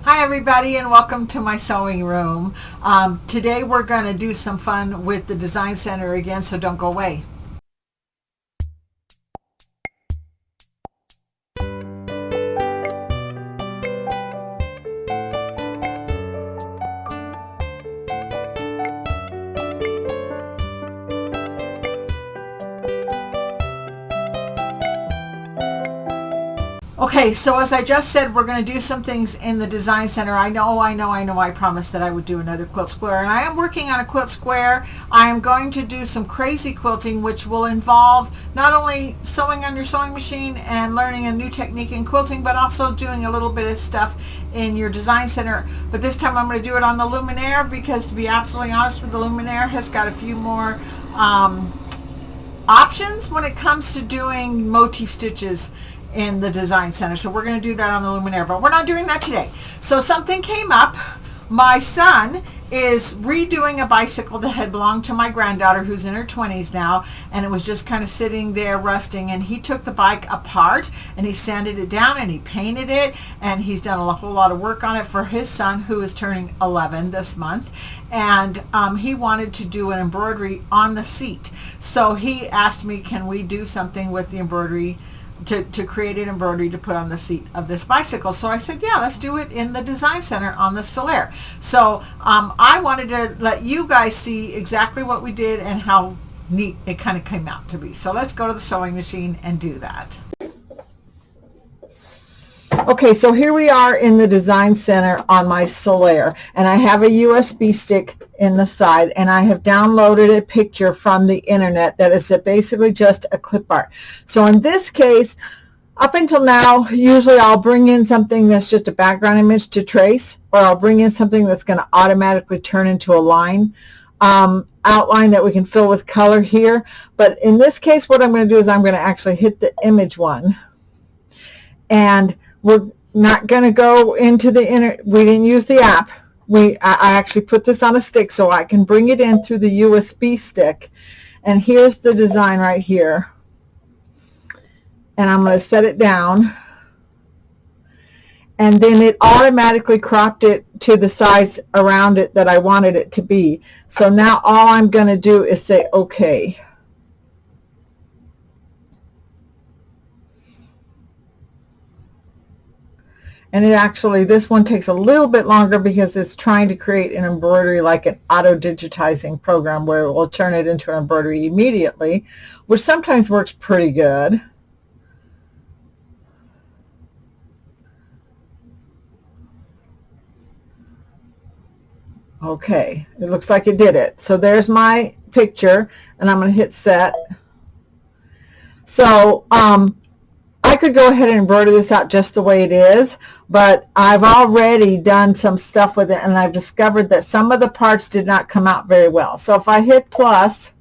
Hi everybody and welcome to my sewing room. Today we're going to do some fun with the Design Center again, so don't go away. Okay, so as I just said, we're going to do some things in the Design Center. I promised that I would do another quilt square, and I am working on a quilt square. I am going to do some crazy quilting, which will involve not only sewing on your sewing machine and learning a new technique in quilting, but also doing a little bit of stuff in your Design Center. But this time I'm going to do it on the Luminaire because, to be absolutely honest with, the Luminaire has got a few more options when it comes to doing motif stitches in the Design Center. So we're going to do that on the Luminaire, but we're not doing that today. So something came up. My son is redoing a bicycle that had belonged to my granddaughter, who's in her 20s now, and it was just kind of sitting there rusting, and he took the bike apart and he sanded it down and he painted it, and he's done a whole lot of work on it for his son, who is turning 11 this month, and he wanted to do an embroidery on the seat. So he asked me, can we do something with the embroidery to create an embroidery to put on the seat of this bicycle. So I said, yeah, let's do it in the Design Center on the Solaire. So I wanted to let you guys see exactly what we did and how neat it kind of came out to be. So let's go to the sewing machine and do that. Okay, so here we are in the Design Center on my Solaire, and I have a USB stick in the side, and I have downloaded a picture from the internet that is basically just a clip art. So in this case, up until now, usually I'll bring in something that's just a background image to trace, or I'll bring in something that's going to automatically turn into a line outline that we can fill with color here. But in this case, what I'm going to do is I'm going to actually hit the image one, and we're not going to go into the we didn't use the app. I actually put this on a stick so I can bring it in through the USB stick. And here's the design right here. And I'm going to set it down. And then it automatically cropped it to the size around it that I wanted it to be. So now all I'm going to do is say OK. And it actually, this one takes a little bit longer because it's trying to create an embroidery like an auto digitizing program where it will turn it into an embroidery immediately, which sometimes works pretty good. Okay, it looks like it did it. So there's my picture, and I'm going to hit set. So I could go ahead and embroider this out just the way it is, but I've already done some stuff with it, and I've discovered that some of the parts did not come out very well. So if I hit plus,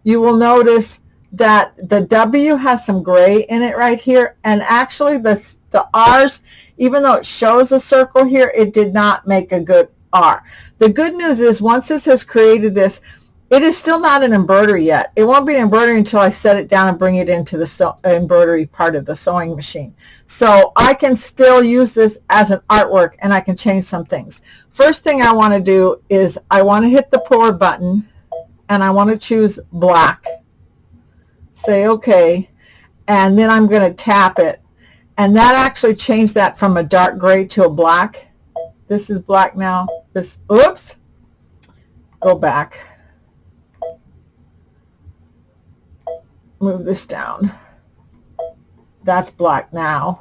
you will notice that the W has some gray in it right here, and actually the R's, even though it shows a circle here, it did not make a good R. The good news is once this has created this, it is still not an embroidery yet. It won't be an embroidery until I set it down and bring it into the embroidery part of the sewing machine. So I can still use this as an artwork, and I can change some things. First thing I want to do is I want to hit the pour button, and I want to choose black. Say OK, and then I'm going to tap it. And that actually changed that from a dark gray to a black. This is black now. Oops, go back. Move this down. That's black now.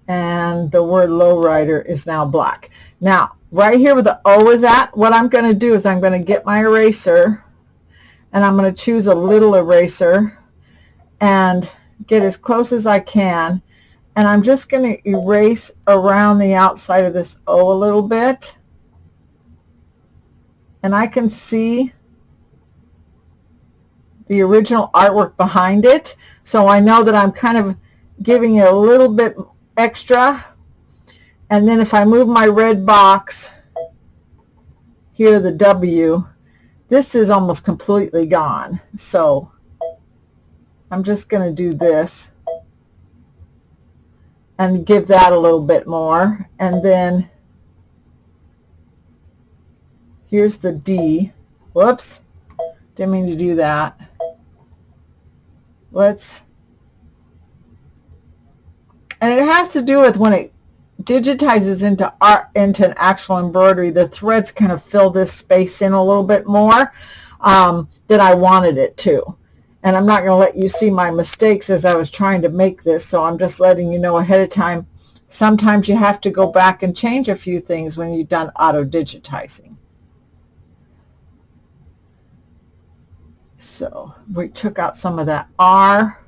And the word lowrider is now black. Now, right here where the O is at, what I'm going to do is I'm going to get my eraser, and I'm going to choose a little eraser and get as close as I can. And I'm just going to erase around the outside of this O a little bit. And I can see the original artwork behind it, so I know that I'm kind of giving it a little bit extra. And then if I move my red box here, the W, this is almost completely gone. So I'm just going to do this, and give that a little bit more. And then here's the D. Whoops, didn't mean to do that. And it has to do with when it digitizes into an actual embroidery, the threads kind of fill this space in a little bit more than I wanted it to. And I'm not going to let you see my mistakes as I was trying to make this, so I'm just letting you know ahead of time. Sometimes you have to go back and change a few things when you've done auto digitizing. So we took out some of that R.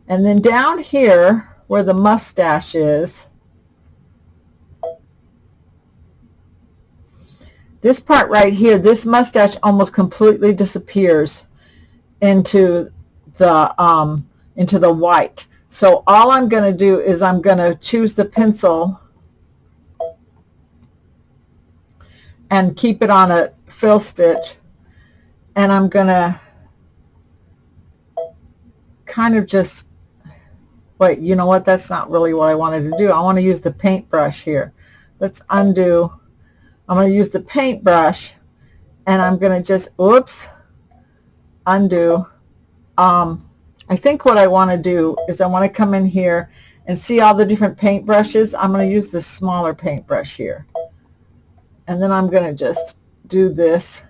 And then down here where the mustache is, this part right here, this mustache almost completely disappears into the white. So all I'm going to do is I'm going to choose the pencil and keep it on a fill stitch, and I'm going to kind of just, wait, you know what, that's not really what I wanted to do. I want to use the paintbrush here. Let's undo. I'm going to use the paintbrush, and I'm going to just, oops, undo. I think what I want to do is I want to come in here and see all the different paintbrushes. I'm going to use this smaller paintbrush here. And then I'm going to just do this.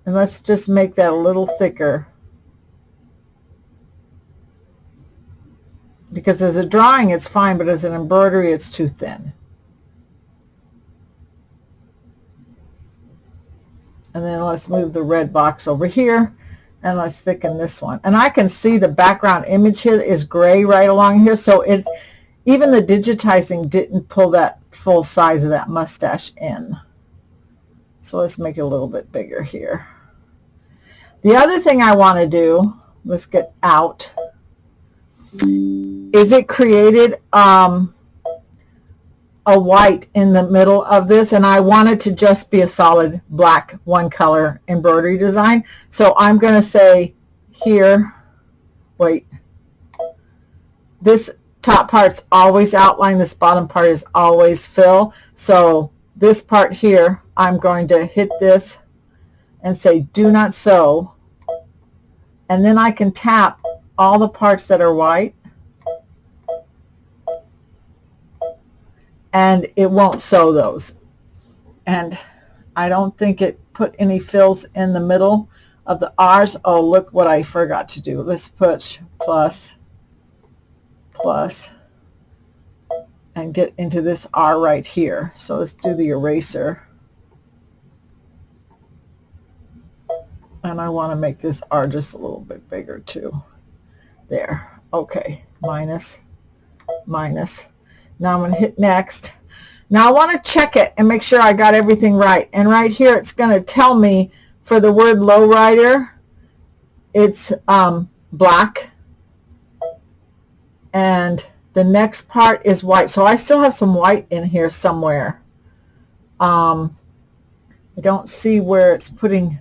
And let's just make that a little thicker. Because as a drawing it's fine, but as an embroidery it's too thin. And then let's move the red box over here, and let's thicken this one. And I can see the background image here is gray right along here, so it, even the digitizing didn't pull that full size of that mustache in. So let's make it a little bit bigger here. The other thing I want to do, let's get out, is it created a white in the middle of this, and I want it to just be a solid black one color embroidery design. So I'm going to say here, wait, this top part's always outline, this bottom part is always fill. So this part here, I'm going to hit this and say do not sew, and then I can tap all the parts that are white, and it won't sew those. And I don't think it put any fills in the middle of the R's. Oh, look what I forgot to do. Let's put plus, and get into this R right here. So let's do the eraser. And I want to make this R just a little bit bigger too. There. Okay. Minus. Now I'm going to hit next. Now I want to check it and make sure I got everything right. And right here it's going to tell me for the word lowrider, it's black. And the next part is white. So I still have some white in here somewhere. I don't see where it's putting.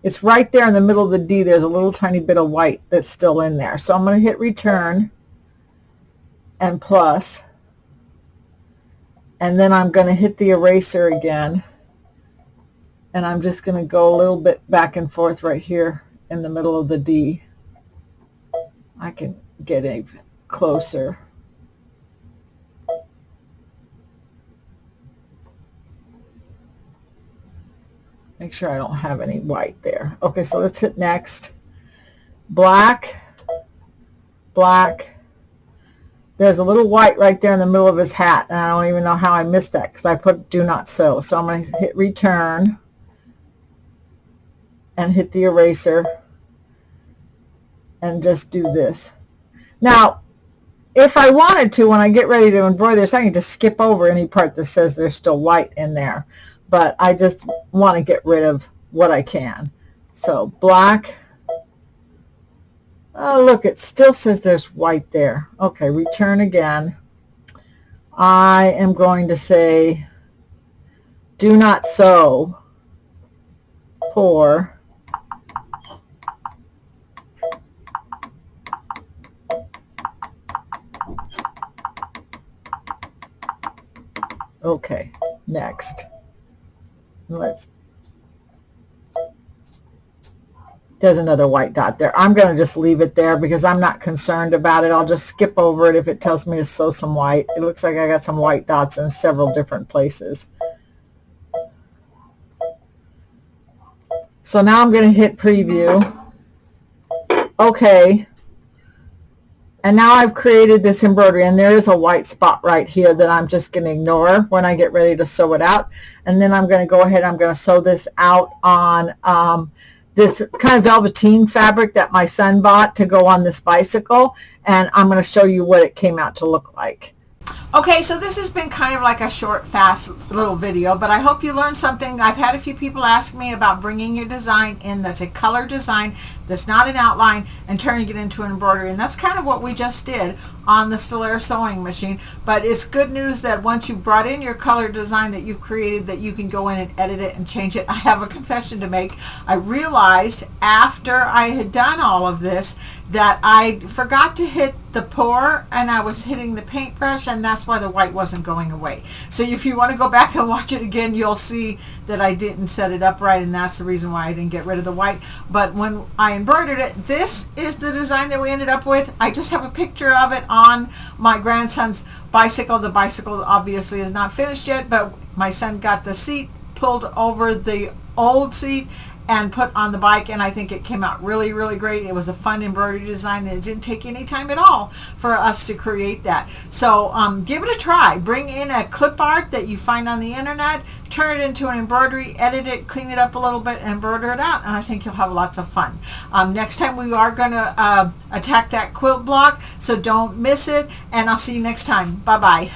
It's right there in the middle of the D. There's a little tiny bit of white that's still in there. So I'm going to hit return and plus. And then I'm going to hit the eraser again, and I'm just going to go a little bit back and forth right here in the middle of the D. I can get even closer. Make sure I don't have any white there. Okay, so let's hit next. Black. There's a little white right there in the middle of his hat, and I don't even know how I missed that because I put do not sew. So I'm going to hit return and hit the eraser and just do this. Now, if I wanted to, when I get ready to embroider this, I can just skip over any part that says there's still white in there. But I just want to get rid of what I can. So black. Oh, look, it still says there's white there. Okay, return again. I am going to say do not sew pour Okay, next. Let's, there's another white dot there. I'm going to just leave it there because I'm not concerned about it. I'll just skip over it if it tells me to sew some white. It looks like I got some white dots in several different places. So now I'm going to hit preview. Okay. And now I've created this embroidery, and there is a white spot right here that I'm just going to ignore when I get ready to sew it out. And then I'm going to go ahead, I'm going to sew this out on this kind of velveteen fabric that my son bought to go on this bicycle. And I'm going to show you what it came out to look like. Okay, so this has been kind of like a short, fast little video, but I hope you learned something. I've had a few people ask me about bringing your design in that's a color design, that's not an outline, and turning it into an embroidery. And that's kind of what we just did on the Stellaire sewing machine. But it's good news that once you brought in your color design that you've created, that you can go in and edit it and change it. I have a confession to make. I realized after I had done all of this that I forgot to hit the pour, and I was hitting the paintbrush, and that's why the white wasn't going away. So if you want to go back and watch it again, you'll see that I didn't set it up right, and that's the reason why I didn't get rid of the white. But when I embroidered it, this is the design that we ended up with. I just have a picture of it on my grandson's bicycle. The bicycle obviously is not finished yet, but my son got the seat pulled over the old seat and put on the bike, and I think it came out really, really great. It was a fun embroidery design, and it didn't take any time at all for us to create that. So give it a try. Bring in a clip art that you find on the internet, turn it into an embroidery, edit it, clean it up a little bit, and embroider it out, and I think you'll have lots of fun. Next time we are going to attack that quilt block, so don't miss it, and I'll see you next time. Bye-bye.